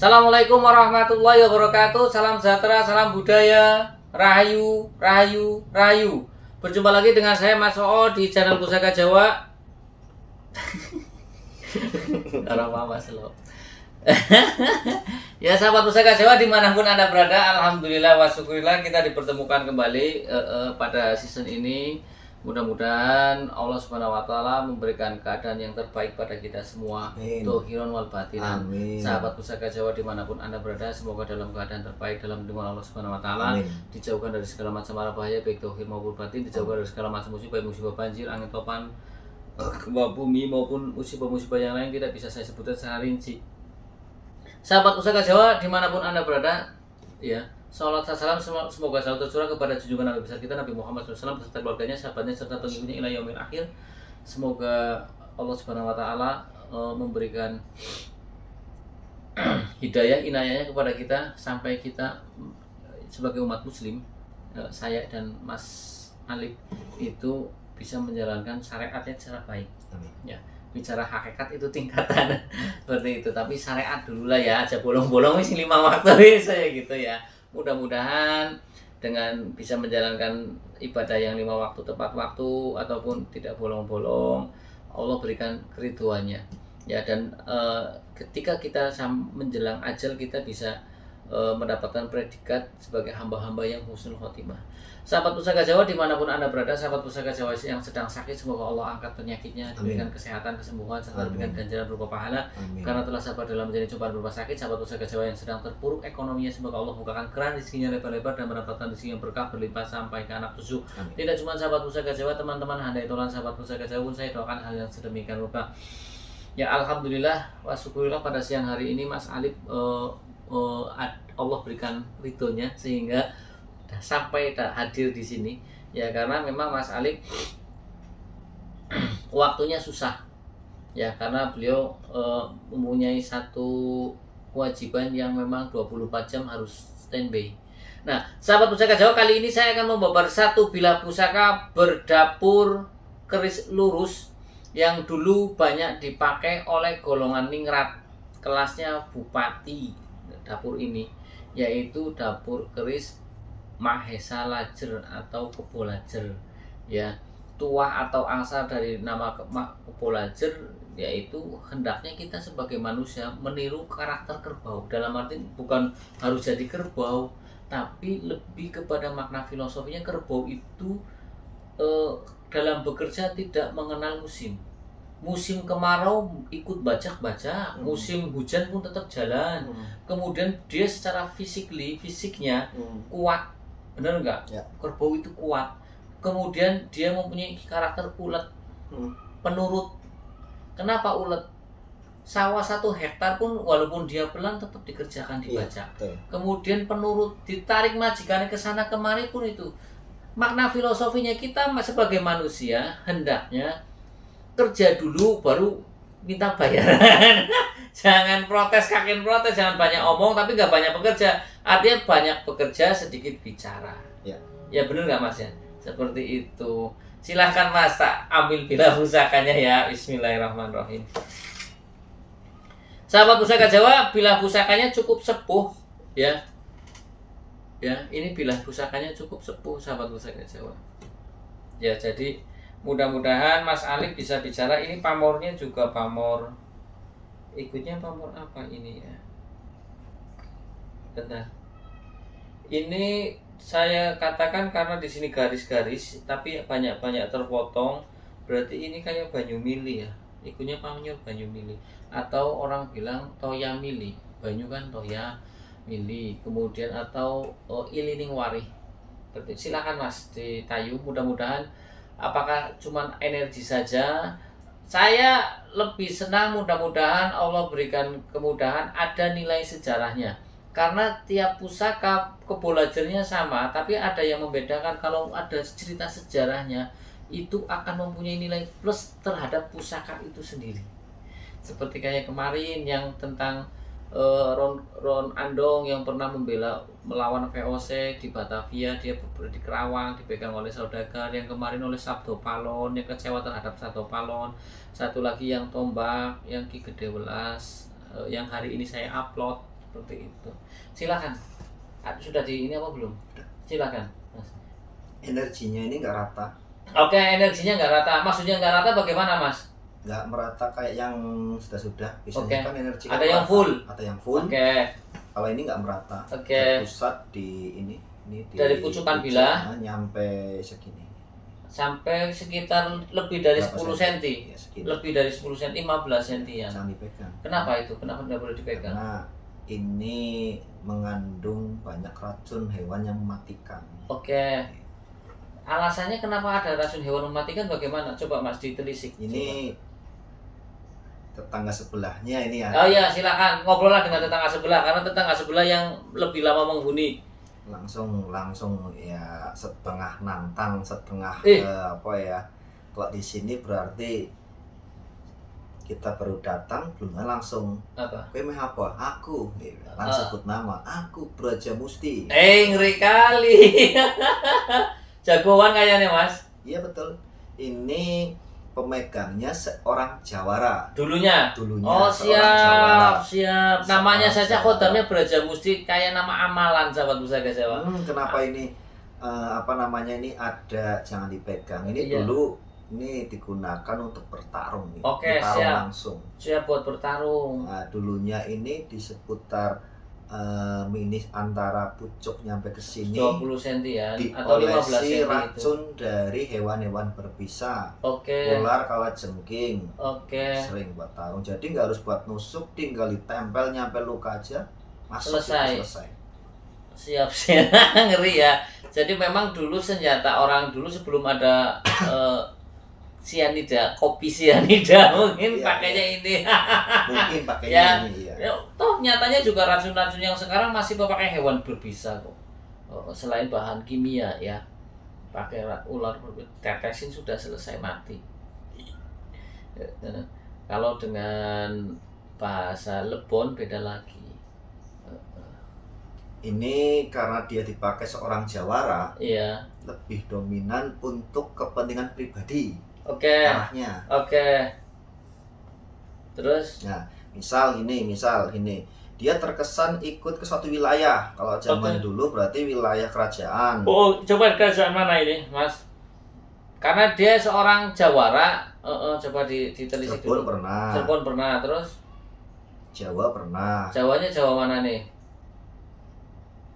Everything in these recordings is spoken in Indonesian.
Assalamualaikum warahmatullahi wabarakatuh. Salam sejahtera, salam budaya, rahayu, rahayu, rahayu. Berjumpa lagi dengan saya Mas Oo di channel Pusaka Jawa. Aroma Mas Lo. Ya sahabat Pusaka Jawa dimanapun Anda berada, alhamdulillah wa syukurillah kita dipertemukan kembali pada season ini. Mudah-mudahan Allah Subhanahu wa taala memberikan keadaan yang terbaik pada kita semua. Dohiron wal batinan. Sahabat Pusaka Jawa dimanapun Anda berada, semoga dalam keadaan terbaik dalam lindungan Allah Subhanahu wa taala. Dijauhkan dari segala macam mara bahaya baik dohir maupun batin, dijauhkan dari segala macam musibah, musibah banjir, angin topan, gempa bumi maupun musibah-musibah yang lain tidak bisa saya sebutkan secara rinci. Sahabat Pusaka Jawa dimanapun Anda berada, ya, salawat salam semoga selalu tercurah kepada junjungan Nabi besar kita Nabi Muhammad SAW beserta keluarganya, sahabatnya serta pengikutnya ila yaumil akhir. Semoga Allah Subhanahu wa taala memberikan hidayah inayahnya kepada kita sampai kita sebagai umat muslim, saya dan Mas Alif itu bisa menjalankan syariatnya secara baik. Ya, bicara hakikat itu tingkatan seperti itu, tapi syariat dulu lah ya, aja bolong-bolong wis 5 waktu saya gitu ya. Mudah-mudahan dengan bisa menjalankan ibadah yang 5 waktu tepat waktu ataupun tidak bolong-bolong, Allah berikan keriduannya ya. Dan ketika kita menjelang ajal kita bisa mendapatkan predikat sebagai hamba-hamba yang husnul khotimah. Sahabat Pusaka Jawa dimanapun Anda berada, sahabat Pusaka Jawa yang sedang sakit, semoga Allah angkat penyakitnya, diberikan kesehatan, kesembuhan, serta diberikan ganjaran berupa pahala. Karena telah sabar dalam menjadi cobaan berupa sakit. Sahabat Pusaka Jawa yang sedang terpuruk ekonominya, semoga Allah bukakan keran rezekinya lebar-lebar dan mendapatkan rezeki yang berkah berlimpah sampai ke anak cucu. Tidak cuma sahabat Pusaka Jawa, teman-teman handai tolan sahabat Pusaka Jawa pun saya doakan hal yang sedemikian rupa. Ya alhamdulillah wa syukurillah pada siang hari ini Mas Alif Allah berikan ridhonya sehingga sampai hadir di sini ya, karena memang Mas Alif waktunya susah ya, karena beliau mempunyai satu kewajiban yang memang 24 jam harus standby. Nah sahabat Pusaka Jawa, kali ini saya akan membawa satu bilah pusaka berdapur keris lurus yang dulu banyak dipakai oleh golongan ningrat kelasnya bupati. Dapur ini yaitu dapur keris Mahesa Lajer atau Kebo Lajer ya. Tuah atau angsa dari nama Kebo Lajer yaitu hendaknya kita sebagai manusia meniru karakter kerbau, dalam arti bukan harus jadi kerbau, tapi lebih kepada makna filosofinya. Kerbau itu dalam bekerja tidak mengenal musim. Musim kemarau ikut bajak-bajak, musim hujan pun tetap jalan. Kemudian dia secara fisiknya kuat, benar nggak? Ya. Kerbau itu kuat. Kemudian dia mempunyai karakter ulet, penurut. Kenapa ulet? Sawah 1 hektar pun walaupun dia pelan tetap dikerjakan, dibajak. Ya, kemudian penurut, ditarik majikannya ke sana kemari pun itu. Makna filosofinya kita sebagai manusia hendaknya kerja dulu baru minta bayaran. Jangan protes, kakin protes, jangan banyak omong tapi nggak banyak bekerja. Artinya banyak bekerja sedikit bicara. Ya bener nggak Mas ya? Seperti itu. Silahkan Mas, tak ambil bilah pusakanya ya. Bismillahirrahmanirrahim. Sahabat Pusaka Jawa, bilah pusakanya cukup sepuh ya. Ya, ini bilah pusakanya cukup sepuh sahabat Pusaka Jawa. Ya, jadi mudah-mudahan Mas Alif bisa bicara. Ini pamornya juga pamor, ikutnya pamor apa ini ya? Bentar. Ini saya katakan karena di sini garis-garis tapi banyak-banyak terpotong. Berarti ini kayak banyu mili ya. Ikutnya pamor banyu mili atau orang bilang toya mili. Banyu kan toya mili. Kemudian atau ilining warih. Berarti silakan Mas ditayu, mudah-mudahan. Apakah cuma energi saja? Saya lebih senang mudah-mudahan Allah berikan kemudahan ada nilai sejarahnya. Karena tiap pusaka Kebo Lajernya sama, tapi ada yang membedakan. Kalau ada cerita sejarahnya itu akan mempunyai nilai plus terhadap pusaka itu sendiri. Seperti kayak kemarin yang tentang Ron Andong yang pernah melawan VOC di Batavia, dia di Kerawang dipegang oleh saudagar. Yang kemarin oleh Sabdo Palon yang kecewa terhadap Sabdo Palon. Satu lagi yang Tombak yang Ki Gede Welas yang hari ini saya upload seperti itu. Silakan. Sudah di ini apa belum? Silakan, Mas. Energinya ini nggak rata. Oke, energinya nggak rata. Maksudnya nggak rata bagaimana, Mas? Nggak merata kayak yang sudah biasanya kan energi ada yang full, ada yang full. Kalau ini nggak merata, pusat di ini di dari pucukan bilah nyampe segini, sampai sekitar lebih dari 10 cm ya, lebih dari 10 cm, 15 cm ya. Jangan dipegang. Kenapa itu? Kenapa tidak boleh dipegang? Karena ini mengandung banyak racun hewan yang mematikan. Alasannya kenapa ada racun hewan mematikan bagaimana? Coba Mas ditelisik. Ini tetangga sebelahnya ini ya. Oh iya, silakan ngobrollah dengan tetangga sebelah, karena tetangga sebelah yang lebih lama menghuni. Langsung ya, setengah nantang, setengah apa ya. Kalau di sini berarti kita baru datang belum langsung apa? Kowe meh apa? Aku. Langsung sebut nama. Aku Brajamusti. Ngeri kali. Jagoan kayaknya, Mas. Iya betul. Ini pemegangnya seorang Jawara. Dulunya. Oh siap. Namanya saja khodamnya Brajamusti, kayak nama amalan sahabat Pusaka Jawa. Kenapa ini apa namanya ini ada jangan dipegang. Ini dulu ini digunakan untuk bertarung nih. Siap. Langsung. Siap buat bertarung. Nah, dulunya ini di seputar minis antara pucuk nyampe ke sini 20 cm ya atau 15 cm racun dari hewan-hewan berbisa. Ular, kalajengking. Sering buat tarung. Jadi nggak harus buat nusuk, tinggal ditempel nyampe luka aja masuk selesai. Siap. Ngeri ya. Jadi memang dulu senjata orang dulu sebelum ada sianida, kopi sianida mungkin pakainya ini. Mungkin pakainya ini ya. Toh nyatanya juga racun-racun yang sekarang masih pakai hewan berbisa kok. Selain bahan kimia ya. Pakai ular tetesin sudah selesai mati. Kalau dengan bahasa Lebon beda lagi. Ini karena dia dipakai seorang Jawara, iya, lebih dominan untuk kepentingan pribadi. Arahnya. Terus? Nah, misal ini, dia terkesan ikut ke suatu wilayah. Kalau zaman dulu berarti wilayah kerajaan. Coba kerajaan mana ini, Mas? Karena dia seorang Jawara. Coba ditelisik dulu. Cirebon pernah, terus? Jawa pernah. Jawanya Jawa mana nih?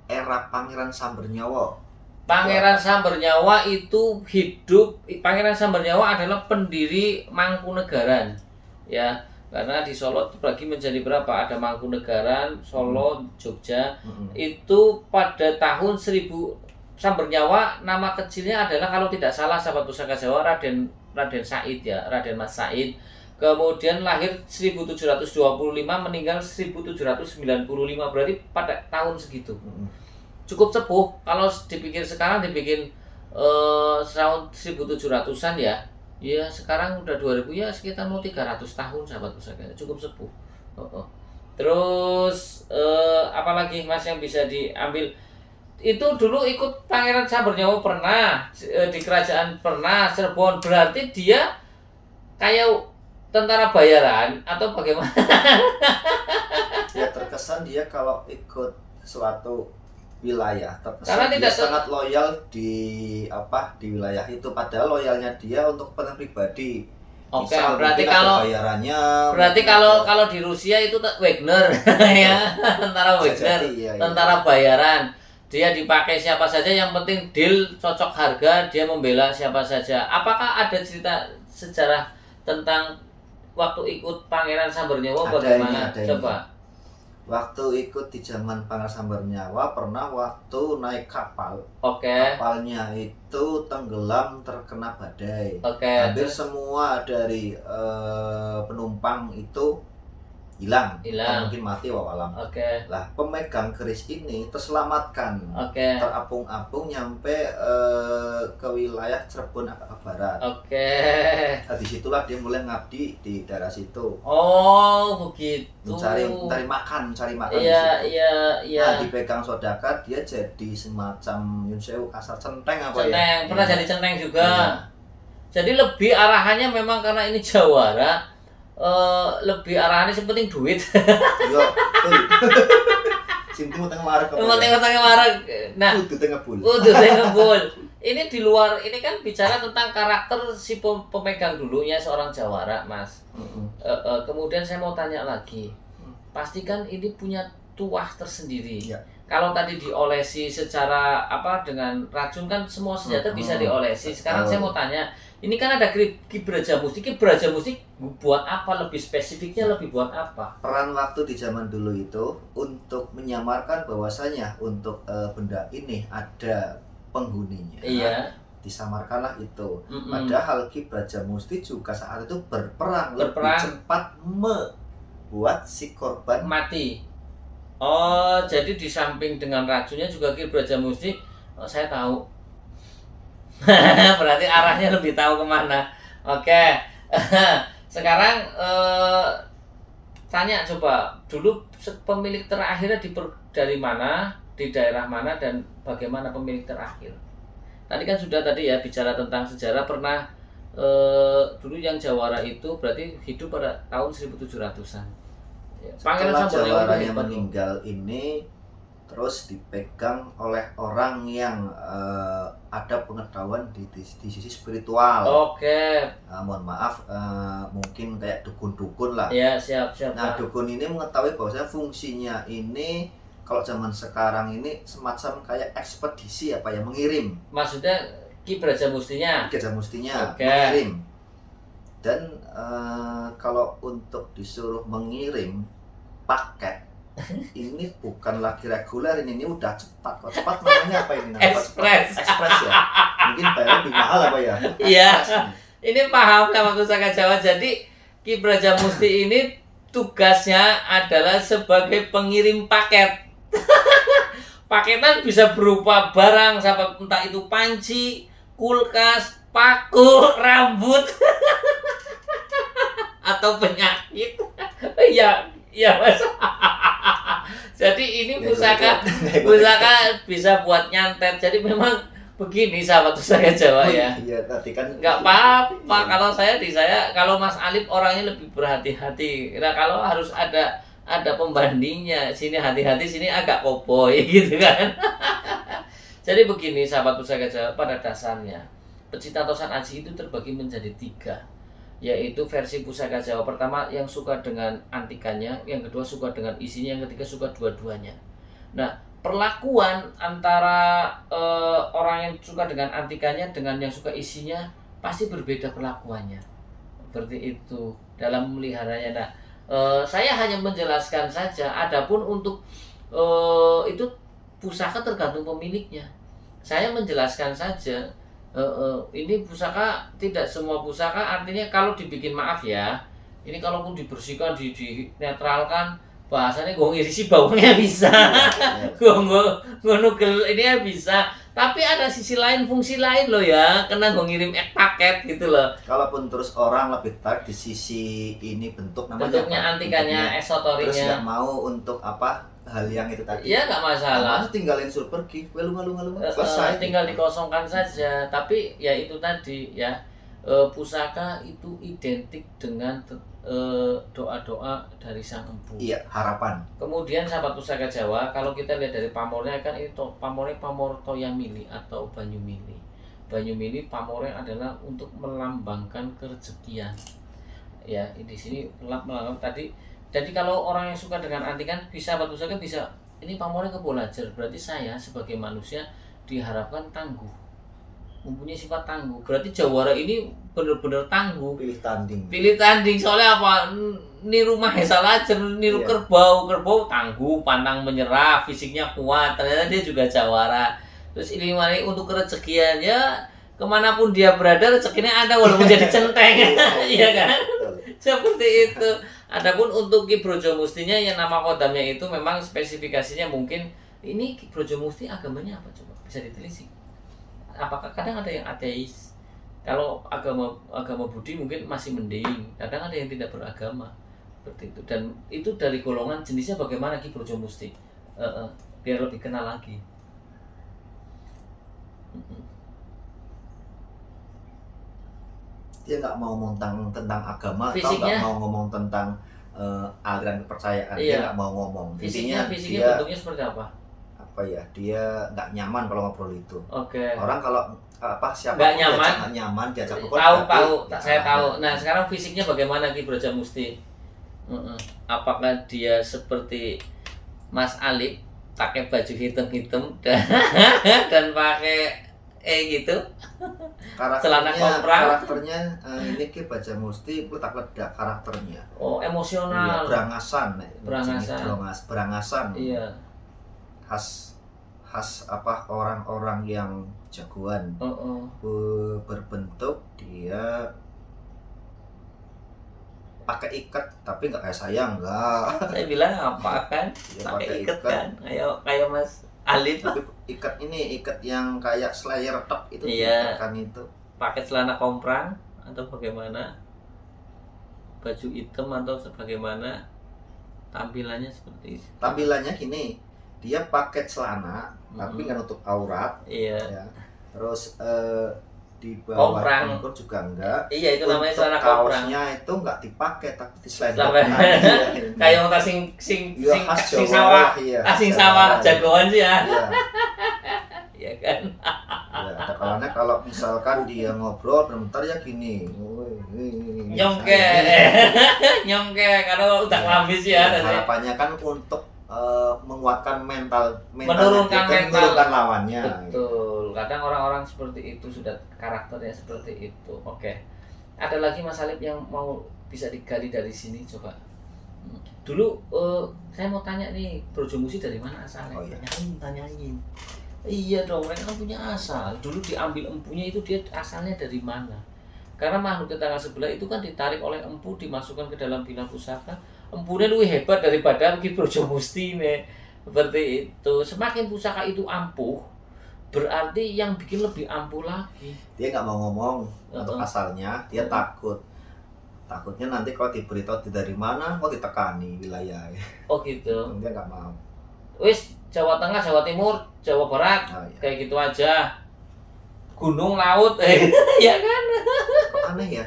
Era Pangeran Sambernyawa. Pangeran Sambernyawa itu hidup. Pangeran Sambernyawa adalah pendiri Mangkunegaran, ya. Karena di Solo itu bagi menjadi berapa? Ada Mangkunegaran, Solo, Jogja. Itu pada tahun 1000 Sambernyawa, nama kecilnya adalah kalau tidak salah sahabat Pusaka Jawa Raden Said ya, Raden Mas Said. Kemudian lahir 1725, meninggal 1795, berarti pada tahun segitu. Cukup sepuh. Kalau dipikir sekarang dibikin tahun 1700-an ya. Ya sekarang udah 2000 ya, sekitar mau 300 tahun sahabat Pusaka. Cukup sepuh. Terus apalagi Mas yang bisa diambil? Itu dulu ikut Pangeran Sambernyawa pernah, di kerajaan pernah, Cirebon, berarti dia kayak tentara bayaran atau bagaimana? Ya terkesan dia kalau ikut suatu wilayah terkesan karena dia sangat loyal di wilayah itu, padahal loyalnya dia untuk kepentingan pribadi. Berarti kalau bayarannya, kalau di Rusia itu Wagner ya, tentara Wagner, tentara bayaran. Dia dipakai siapa saja, yang penting deal, cocok harga, dia membela siapa saja. Apakah ada cerita sejarah tentang waktu ikut Pangeran Sambernyawa bagaimana? Coba. Waktu ikut di zaman Pangeran Sambernyawa pernah waktu naik kapal. Kapalnya itu tenggelam terkena badai. Hampir semua dari penumpang itu hilang. Mungkin mati wawalam. Lah pemegang keris ini terselamatkan. Terapung-apung nyampe ke wilayah Cirebon agak ke barat. Nah, disitulah dia mulai ngabdi di daerah situ. Begitu. Mencari makan Iya. Nah, dipegang Sodaka, dia jadi semacam Yun Sewu kasar centeng apa ya? Pernah jadi centeng juga. Jadi lebih arahannya memang karena ini Jawara, lebih arahannya sepenting duit. Sing timur tengah warak. Timur tengah warak. Nah, udah tengah bul. Ini di luar, ini kan bicara tentang karakter si pemegang dulunya seorang jawara, Mas. Kemudian saya mau tanya lagi, pastikan ini punya tuah tersendiri. Ya. Kalau tadi diolesi secara dengan racun kan semua senjata bisa diolesi. Sekarang saya mau tanya, ini kan ada Ki Braja Musti. Ki Braja Musti buat apa? Lebih spesifiknya lebih buat apa? Peran waktu di zaman dulu itu untuk menyamarkan bahwasanya untuk benda ini ada penghuninya. Iya. Disamarkanlah itu. Padahal Ki Braja Musti juga saat itu berperang. Lebih cepat membuat si korban mati. Oh, jadi di samping dengan racunnya juga Ki Braja Musti, saya tahu. Berarti arahnya lebih tahu kemana. Oke. Sekarang tanya coba dulu pemilik terakhirnya dari mana, di daerah mana, dan bagaimana pemilik terakhir. Tadi kan sudah ya bicara tentang sejarah. Pernah dulu yang jawara itu berarti hidup pada tahun 1700-an. Setelah jawaranya meninggal ini terus dipegang oleh orang yang ada pengetahuan di sisi spiritual. Oke. Mohon maaf, mungkin kayak dukun-dukun lah. Ya, siap. Nah, dukun ini mengetahui bahwasanya fungsinya ini kalau zaman sekarang ini semacam kayak ekspedisi mengirim. Maksudnya Ki Braja Mustinya? Ki Braja Mustinya mengirim. Dan kalau untuk disuruh mengirim paket ini bukan lagi reguler, ini udah cepat. Kalau cepat namanya apa ini? Express ya. Mungkin bayar lebih mahal ya. Iya. Ini paham sama Pusaka Jawa. Jadi Ki Braja Musti ini tugasnya adalah sebagai pengirim paket. Paketan bisa berupa barang, entah itu panci, kulkas, paku, rambut, atau penyakit. Iya Mas. Jadi ini pusaka bisa buat nyantet. Jadi memang begini sahabat Pusaka Jawa ya. Iya, tadi kan nggak apa-apa. Kalau kalau Mas Alif orangnya lebih berhati-hati. Nah, kalau harus ada pembandingnya, sini hati-hati, sini agak koboi gitu kan. Jadi begini sahabat Pusaka Jawa, pada dasarnya pecinta Tosan Aji itu terbagi menjadi 3, yaitu versi Pusaka Jawa. Pertama yang suka dengan antikannya, yang kedua suka dengan isinya, yang ketiga suka dua-duanya. Nah, perlakuan antara orang yang suka dengan antikannya dengan yang suka isinya pasti berbeda perlakuannya. Seperti itu dalam memeliharanya. Nah, saya hanya menjelaskan saja. Adapun untuk itu pusaka tergantung pemiliknya. Saya menjelaskan saja. Ini pusaka, tidak semua pusaka artinya kalau dibikin, maaf ya, ini kalaupun dibersihkan, dinetralkan, bahasanya gue ngirisi baunya bisa, gue nugel ini ya bisa, tapi ada sisi lain, fungsi lain loh ya, kena gue ngirim paket gitu loh. Kalaupun terus orang lebih tarik di sisi ini bentuknya antikannya, esotorinya, terus nggak mau untuk hal yang itu tadi. Iya, nggak masalah. Tinggalin suruh pergi, lalu selesai. Tinggal dikosongkan saja. Tapi ya itu tadi ya, pusaka itu identik dengan doa-doa dari Sang Empu. Iya, harapan. Kemudian sahabat Pusaka Jawa, kalau kita lihat dari pamornya kan itu pamornya pamor Toyamili atau Banyumili. Banyumili pamornya adalah untuk melambangkan kerezekian. Ya, di sini melambangkan tadi. Jadi kalau orang yang suka dengan antikan bisa, sahabat Pusaka bisa, ini pamornya ke Bolajar, berarti saya sebagai manusia diharapkan tangguh, mempunyai sifat tangguh. Berarti jawara ini benar-benar tangguh. Pilih tanding. Soalnya apa? Niru Mahesa Lajer, niru kerbau tangguh, pantang menyerah, fisiknya kuat. Ternyata dia juga jawara. Terus ini untuk kerezekiannya, kemanapun dia berada rezekinya ada walaupun jadi centeng. Iya kan? Seperti itu. Adapun untuk Ki Braja Mustinya yang nama kodamnya itu memang spesifikasinya mungkin ini Ki Braja Musti agamanya apa, coba bisa ditelisik. Apakah kadang ada yang ateis? Kalau agama Budi mungkin masih mending. Kadang ada yang tidak beragama seperti itu. Dan itu dari golongan jenisnya bagaimana Ki Braja Musti? Biar lebih kenal lagi. Dia nggak mau ngomong tentang agama, fisiknya, atau nggak mau ngomong tentang aliran kepercayaan. Dia nggak mau ngomong. Fisiknya bentuknya seperti apa? Apa ya, dia nggak nyaman kalau ngobrol itu. Orang kalau siapa nggak nyaman diajak ngobrol. Saya tahu. Nah sekarang fisiknya bagaimana Ki Brajamusti? Apakah dia seperti Mas Alip pakai baju hitam-hitam dan pakai gitu celana komprang? Karakternya ini Ki Brajamusti letak-letak karakternya. Emosional. Berangasan. Iya. Khas orang-orang yang jagoan. Berbentuk dia pakai ikat, tapi nggak kayak saya, enggak. Saya bilang apa kan? Pakai ikat kan? Kayak Mas Alip. Tapi ikat yang kayak slayer top itu. Iya. Kan itu. Pakai celana komprang atau bagaimana? Baju hitam atau bagaimana? Tampilannya seperti itu. Tampilannya gini, dia pakai celana tapi nggak nutup aurat. Iya. Ya. Terus di bawah komprang juga enggak. Iya, itu namanya celana komprang. Kaosnya itu enggak dipakai tapi diselendang. Kayak orang sing sawah. Sing sawah jagoan sih ya. Iya kan? Ya, kalanya kalau misalkan dia ngobrol bentar ya gini. Nyongke karena udah lamis ya. Harapannya kan untuk menguatkan menurunkan lawannya. Betul. Kadang orang-orang seperti itu sudah karakternya seperti itu. Ada lagi Mas Alip yang mau bisa digali dari sini coba. Dulu saya mau tanya nih, Brajamusti dari mana asalnya? Tanyain. Iya dong, mereka kan punya asal. Dulu diambil empunya itu dia asalnya dari mana? Karena makhluk tetangga sebelah itu kan ditarik oleh empu, dimasukkan ke dalam bina pusaka. Empunya lebih hebat daripada Ki Brajamusti nih. Seperti itu. Semakin pusaka itu ampuh, berarti yang bikin lebih ampuh lagi. Dia nggak mau ngomong untuk asalnya, dia takutnya nanti kalau diberitahu dari mana, kok ditekani wilayahnya. Gitu. Dia nggak mau. Wis Jawa Tengah, Jawa Timur, Jawa Barat, kayak gitu aja. Gunung, laut, ya kan? Kok aneh ya?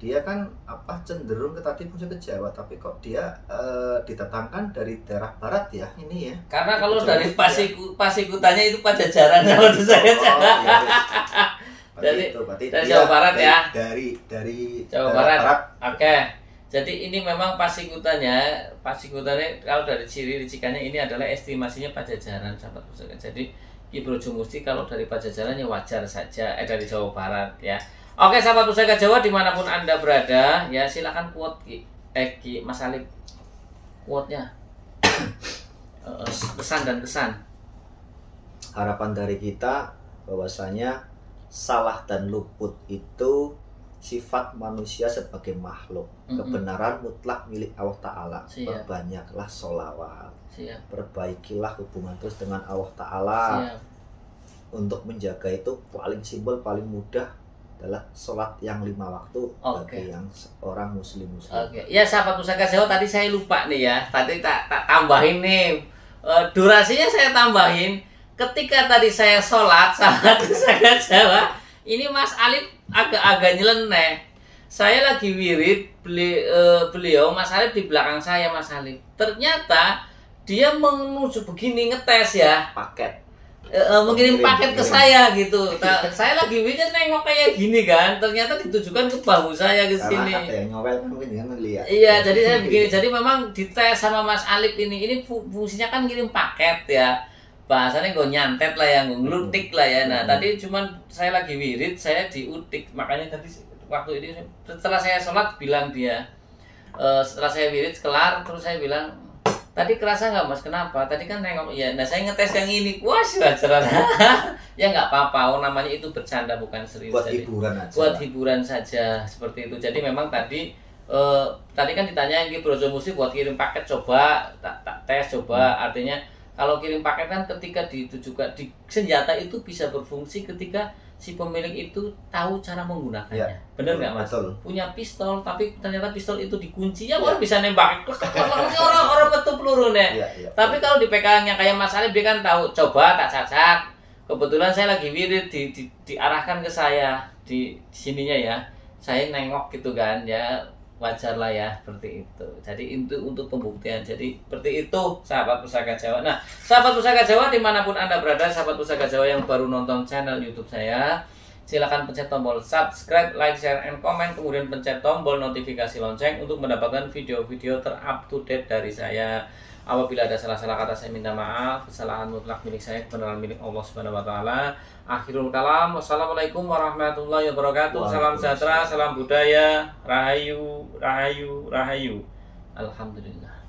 Dia kan cenderung ke tadi punya ke Jawa, tapi kok dia didatangkan dari daerah barat ya ini ya. Karena kalau dari Pasikutanya itu Pajajaran sama saya. Dari Jawa Barat ya. Dari Jawa Barat. Jadi ini memang Pasikutanya kalau dari ciri ricikannya ini adalah estimasinya Pajajaran sahabat pusaka. Jadi Ki Brajamusti kalau dari Pajajaran ya wajar saja, dari Jawa Barat ya. Sahabat pusaka Jawa dimanapun Anda berada ya, silakan quote Ki Mas Alip, quote-nya. Pesan dan kesan. Harapan dari kita bahwasanya salah dan luput itu sifat manusia sebagai makhluk. Kebenaran mutlak milik Allah Ta'ala. Perbanyaklah sholawat. Perbaikilah hubungan terus dengan Allah Ta'ala. Untuk menjaga itu paling simpel, paling mudah adalah sholat yang 5 waktu bagi yang orang muslim. Ya sahabat pusaka Jawa, tadi saya lupa nih ya. Tadi tak tambahin nih. Durasinya saya tambahin. Ketika tadi saya sholat sahabat pusaka Jawa, ini Mas Alip agak-agak nyeleneh. Saya lagi wirid, beliau Mas Alip di belakang saya Mas Alip. Ternyata dia menuju begini ngetes ya. Mengirim paket ke saya gitu. Saya lagi wirid nengok kayak gini kan. Ternyata ditujukan ke bahu saya ke sini. Iya, jadi saya begini. Jadi memang dites sama Mas Alip ini. Ini fungsinya kan ngirim paket ya. Bahasanya gue nyantet lah ya, gue ngelutik lah ya. Nah tadi cuman saya lagi wirid, saya diutik. Makanya tadi waktu ini setelah saya sholat bilang dia, setelah saya wirid kelar, terus saya bilang, tadi kerasa nggak Mas? Kenapa? Tadi kan nengok ya. Nah saya ngetes yang ini, wah wajar. Ya nggak apa-apa, namanya itu bercanda bukan serius. Buat hiburan aja. Buat hiburan saja seperti itu. Jadi memang tadi kan ditanyain Ki Brajamusti buat kirim paket, coba tak tes coba. Artinya kalau kirim paket kan ketika ditujukan di senjata itu bisa berfungsi ketika si pemilik itu tahu cara menggunakannya. Bener nggak Mas? Betul. Punya pistol tapi ternyata pistol itu dikunci ya baru bisa nembak. Orang betul peluru nih. Tapi kalau di PKN-nya kayak Mas Alip dia kan tahu, coba tak cacat. Kebetulan saya lagi wirid diarahkan ke saya di sininya ya. Saya nengok gitu kan ya. wajar lah ya seperti itu. Jadi itu untuk pembuktian. Jadi seperti itu sahabat Pusaka Jawa. Nah, sahabat Pusaka Jawa dimanapun Anda berada, sahabat Pusaka Jawa yang baru nonton channel YouTube saya, silakan pencet tombol subscribe, like, share, and comment, kemudian pencet tombol notifikasi lonceng untuk mendapatkan video-video terup to date dari saya. Apabila ada salah-salah kata saya minta maaf. Kesalahan mutlak milik saya, kebenaran milik Allah Subhanahu wa taala. Akhirul kalam. Wassalamualaikum warahmatullahi wabarakatuh. Salam sejahtera, salam budaya. Rahayu, rahayu, rahayu. Alhamdulillah.